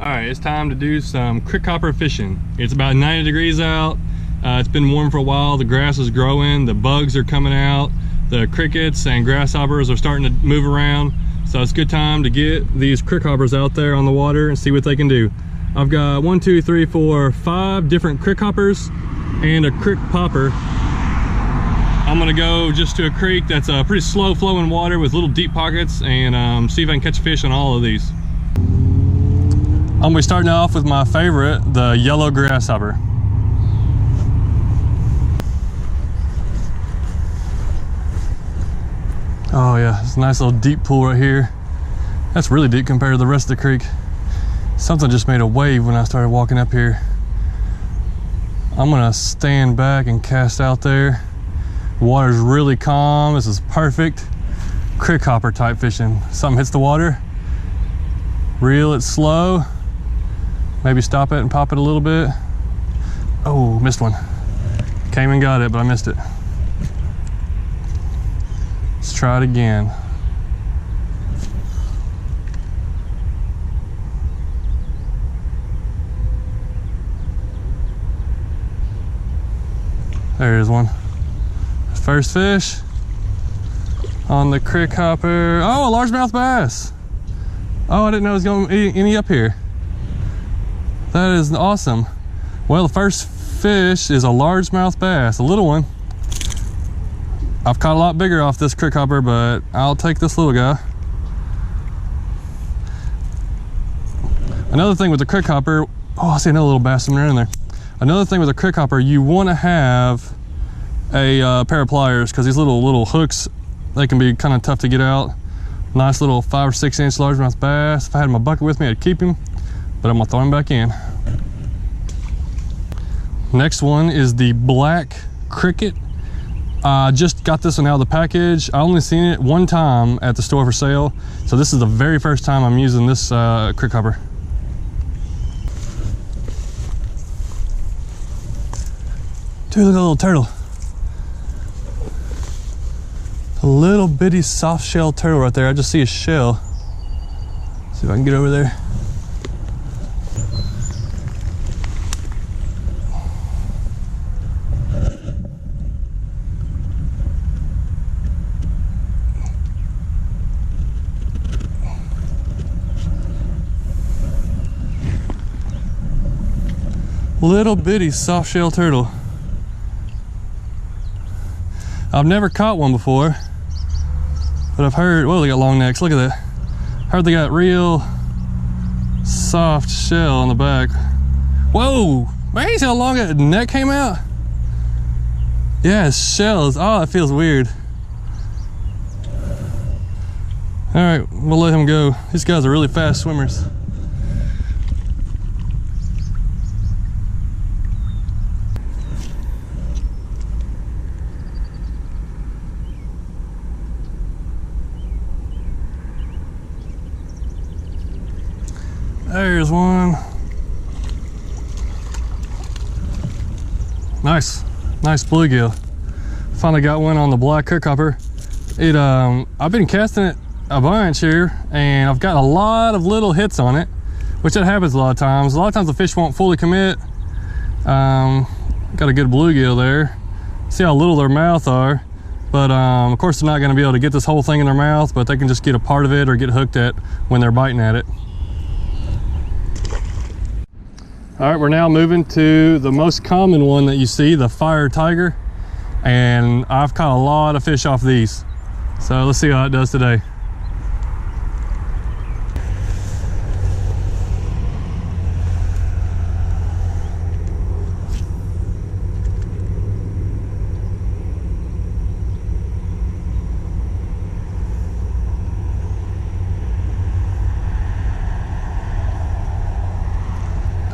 All right, it's time to do some crickhopper fishing. It's about 90 degrees out. It's been warm for a while. The grass is growing, the bugs are coming out, the crickets and grasshoppers are starting to move around. So it's a good time to get these crickhoppers out there on the water and see what they can do. I've got 5 different crickhoppers and a crick popper. I'm gonna go just to a creek that's a pretty slow flowing water with little deep pockets and see if I can catch fish on all of these. I'm gonna be starting off with my favorite, the yellow grasshopper. Oh yeah, it's a nice little deep pool right here. That's really deep compared to the rest of the creek. Something just made a wave when I started walking up here. I'm gonna stand back and cast out there. The water's really calm. This is perfect crickhopper type fishing. Something hits the water, reel it slow, maybe stop it and pop it a little bit. Oh, missed one. Came and got it, but I missed it. Let's try it again. There's one. First fish on the crickhopper. Oh, a largemouth bass. Oh, I didn't know it was going to be any up here. That is awesome. Well, the first fish is a largemouth bass, a little one. I've caught a lot bigger off this crickhopper, but I'll take this little guy. Another thing with the crickhopper, oh, I see another little bass in there. Another thing with a crickhopper, you want to have a pair of pliers, because these little hooks, they can be kind of tough to get out. Nice little 5 or 6 inch largemouth bass. If I had my bucket with me, I'd keep him, but I'm gonna throw him back in. Next one is the black cricket. I just got this one out of the package. I only seen it one time at the store for sale, so this is the very first time I'm using this crickhopper. Dude, look at that little turtle. A little bitty soft shell turtle right there. I just see a shell. See if I can get over there. Little bitty soft shell turtle. I've never caught one before, but I've heard, whoa, they got long necks, look at that. Heard they got real soft shell on the back. Whoa, man, you see how long that neck came out? Yeah, it's shells. Oh, that feels weird. All right, we'll let him go. These guys are really fast swimmers. There's one. Nice bluegill. Finally got one on the black crickhopper. I've been casting it a bunch here, and I've got a lot of little hits on it, which that happens a lot of times. A lot of times the fish won't fully commit. Got a good bluegill there. See how little their mouth are, but of course they're not going to be able to get this whole thing in their mouth, but they can just get a part of it or get hooked at when they're biting at it. All right, we're now moving to the most common one that you see, the firetiger, and I've caught a lot of fish off these. So let's see how it does today.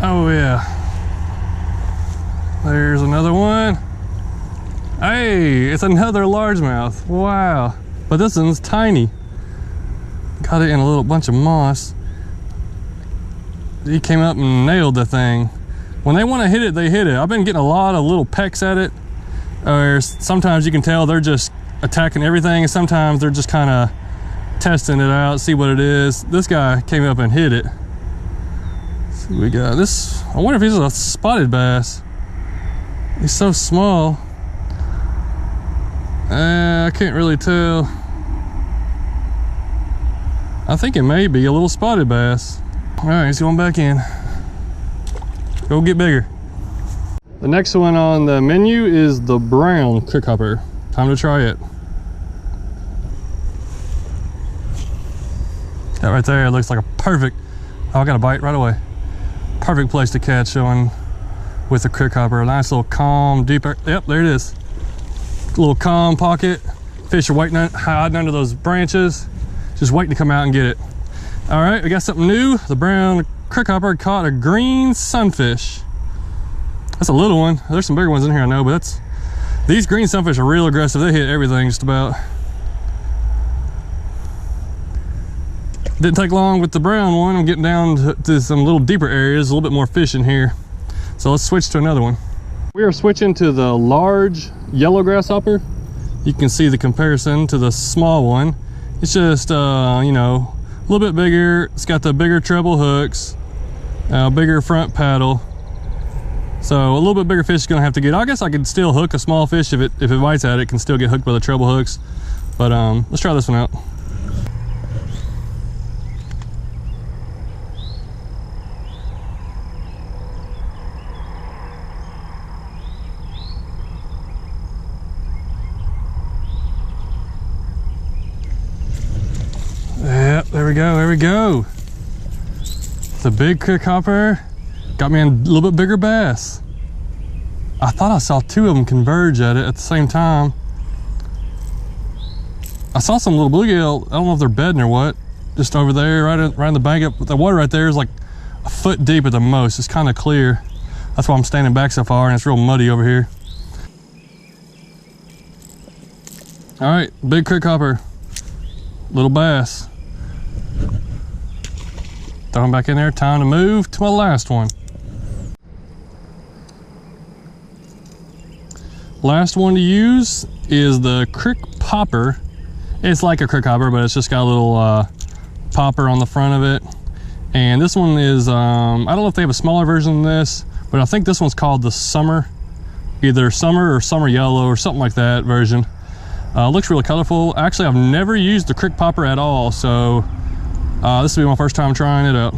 Oh yeah, there's another one. Hey, it's another largemouth. Wow, but this one's tiny. Got it in a little bunch of moss. He came up and nailed the thing. When they want to hit it, they hit it. I've been getting a lot of little pecks at it, or sometimes you can tell they're just attacking everything, and sometimes they're just kind of testing it out, see what it is. This guy came up and hit it. See what we got. This, I wonder if he's a spotted bass. He's so small. I can't really tell. I think it may be a little spotted bass. All right, he's going back in. Go get bigger. The next one on the menu is the brown crickhopper. Time to try it. That right there looks like a perfect, oh, I got a bite right away. Perfect place to catch on with the crickhopper. A nice little calm, deeper, yep, there it is. A little calm pocket. Fish are waiting, hiding under those branches, just waiting to come out and get it. All right, we got something new. The brown crickhopper caught a green sunfish. That's a little one. There's some bigger ones in here, I know, but these green sunfish are real aggressive. They hit everything just about. Didn't take long with the brown one. I'm getting down to some little deeper areas, a little bit more fish in here. So let's switch to another one. We are switching to the large yellow grasshopper. You can see the comparison to the small one. It's just, you know, a little bit bigger. It's got the bigger treble hooks, bigger front paddle. So a little bit bigger fish is gonna have to get. I guess I could still hook a small fish if it bites at it. It can still get hooked by the treble hooks. But let's try this one out. Yep, there we go, there we go. The big crickhopper got me a little bit bigger bass. I thought I saw two of them converge at it at the same time. I saw some little bluegill, I don't know if they're bedding or what, just over there, right in the bank. The water right there is like a foot deep at the most. It's kind of clear. That's why I'm standing back so far, and it's real muddy over here. All right, big crickhopper, little bass. Throw him back in there. Time to move to my last one. Last one to use is the Crickhopper. It's like a crickhopper, but it's just got a little popper on the front of it. And this one is, I don't know if they have a smaller version than this, but I think this one's called the Summer. Either Summer or Summer Yellow or something like that version. Looks really colorful. Actually, I've never used the Crickhopper at all, so this will be my first time trying it out.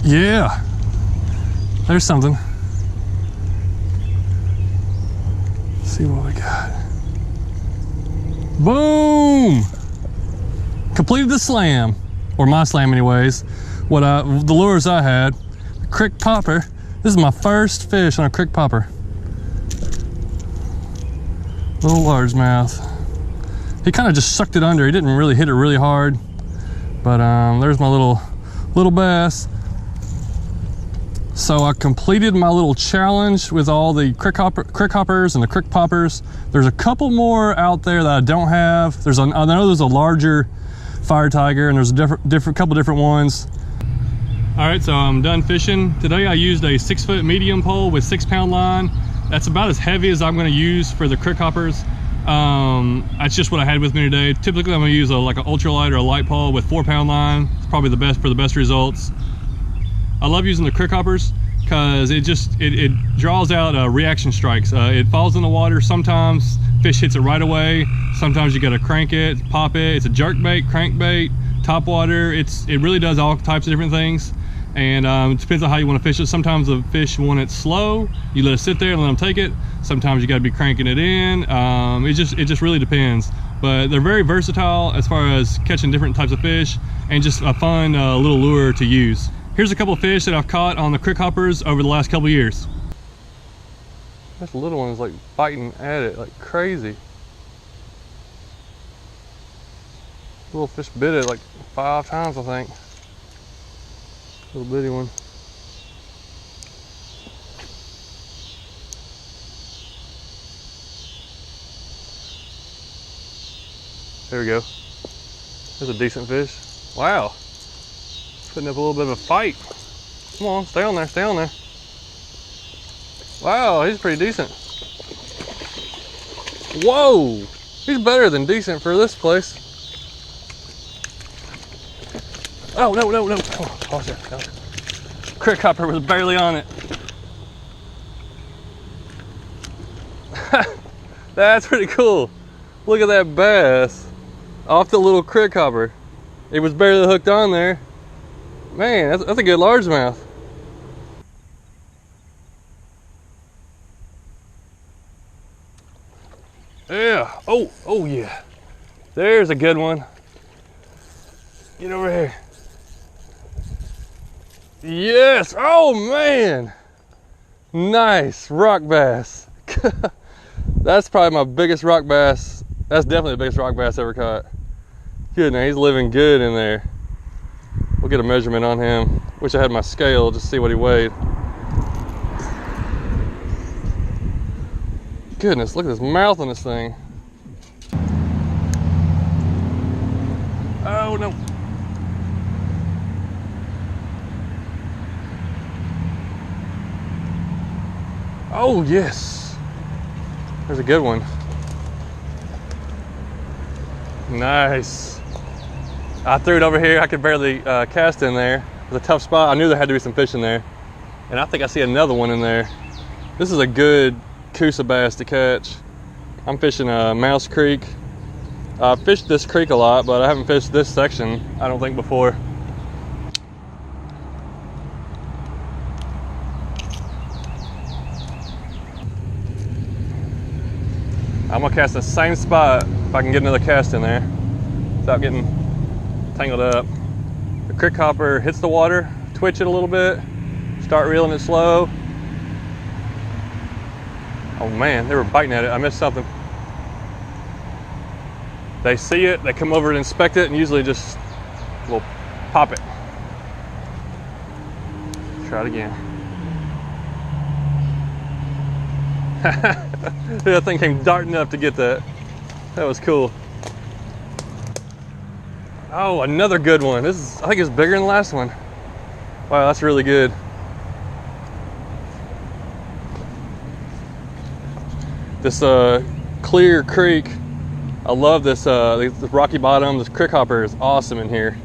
Yeah, there's something. Let's see what we got. Boom! Completed the slam, or my slam anyways. The lures I had, the Crickhopper. This is my first fish on a Crickhopper. Little largemouth. He kind of just sucked it under. He didn't really hit it really hard, but there's my little bass. So I completed my little challenge with all the crickhoppers and the crick poppers. There's a couple more out there that I don't have. I know there's a larger firetiger, and there's a couple different ones. All right, so I'm done fishing. Today I used a 6-foot medium pole with 6-pound line. That's about as heavy as I'm gonna use for the crickhoppers. That's just what I had with me today. Typically I'm gonna use like an ultralight or a light pole with 4-pound line. It's probably the best for the best results. I love using the crickhoppers because it draws out reaction strikes. It falls in the water. Sometimes fish hits it right away. Sometimes you gotta crank it, pop it. It's a jerk bait, crank bait, top water. It really does all types of different things. And it depends on how you want to fish it. Sometimes the fish want it slow. You let it sit there and let them take it. Sometimes you got to be cranking it in. It just really depends. But they're very versatile as far as catching different types of fish, and just a fun little lure to use. Here's a couple of fish that I've caught on the crickhoppers over the last couple of years. This little one is like biting at it like crazy. Little fish bit it like 5 times, I think. Little bitty one. There we go. There's a decent fish. Wow. Putting up a little bit of a fight. Come on, stay on there, stay on there. Wow, he's pretty decent. Whoa! He's better than decent for this place. Oh, no, no, no. Oh, watch it. Crickhopper was barely on it. That's pretty cool. Look at that bass off the little crickhopper. It was barely hooked on there. Man, that's a good largemouth. Yeah. Oh, oh yeah. There's a good one. Get over here. Yes. Oh man. Nice rock bass. That's probably my biggest rock bass. That's definitely the biggest rock bass ever caught. Good, now he's living good in there. We'll get a measurement on him. Wish I had my scale just to see what he weighed. Goodness, look at this mouth on this thing. Oh no. Oh yes. There's a good one. Nice. I threw it over here. I could barely cast in there. It was a tough spot. I knew there had to be some fish in there. And I think I see another one in there. This is a good Coosa bass to catch. I'm fishing Mouse Creek. I fished this creek a lot, but I haven't fished this section, I don't think, before. I'm gonna cast the same spot if I can get another cast in there without getting tangled up. The crickhopper hits the water, twitch it a little bit, start reeling it slow. Oh man, they were biting at it. I missed something. They see it, they come over and inspect it, and usually just will pop it. Try it again. That thing came darting up to get that. That was cool. Oh, another good one. This is, I think it's bigger than the last one. Wow, that's really good. This clear creek. I love this, this rocky bottom. This crickhopper is awesome in here.